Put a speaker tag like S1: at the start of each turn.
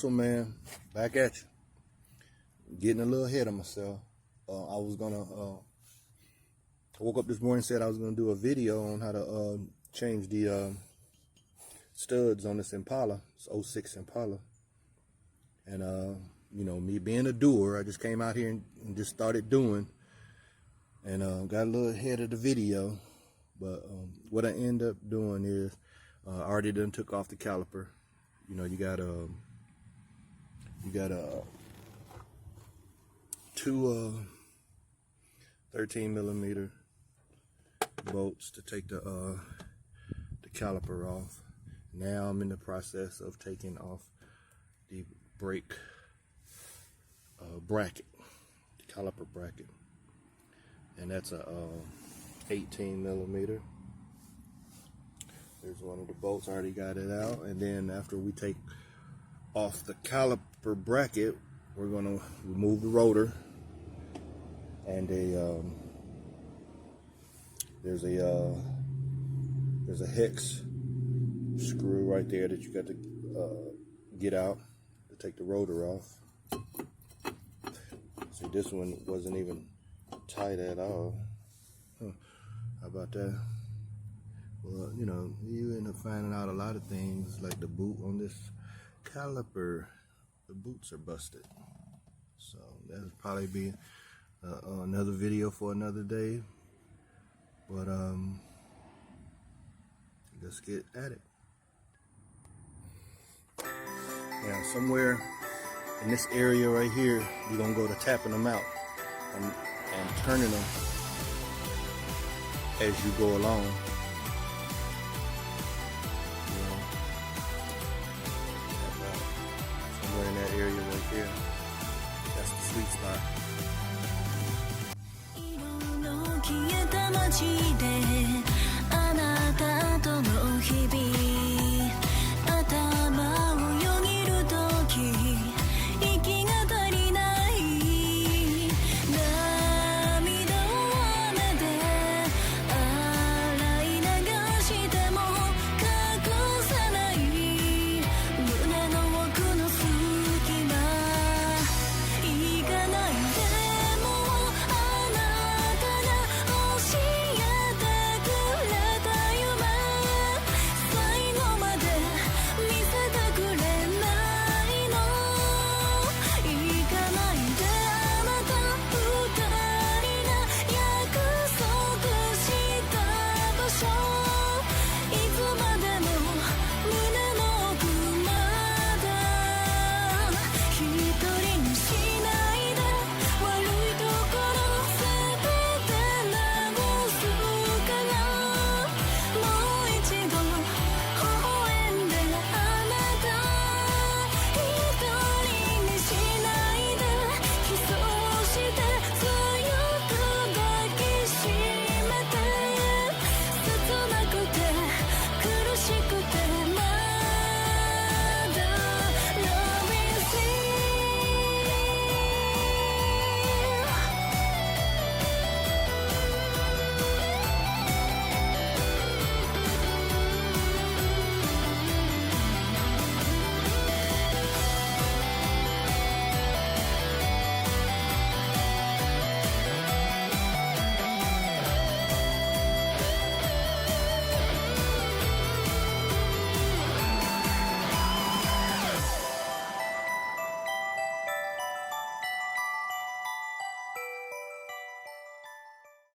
S1: Hustle, man. Back at you. Getting a little ahead of myself. I woke up this morning and said I was gonna do a video on how to change the studs on this Impala. It's 06 Impala. And you know, me being a doer, I just came out here and just started doing, and got a little ahead of the video. But what I end up doing is I already done took off the caliper. You know, you got two 13mm bolts to take the caliper off. Now I'm in the process of taking off the brake bracket, the caliper bracket, and that's a 18mm. There's one of the bolts, I already got it out. And then after we take off the caliper bracket, we're gonna remove the rotor, and there's a hex screw right there that you got to get out to take the rotor off. See, this one wasn't even tight at all. Huh. How about that? Well, you know, you end up finding out a lot of things, like the boot on this caliper. The boots are busted. So that'll probably be another video for another day. But let's get at it. Now, somewhere in this area right here, you're gonna go to tapping them out and turning them as you go along. You know, somewhere in that area right there. That's the sweet spot.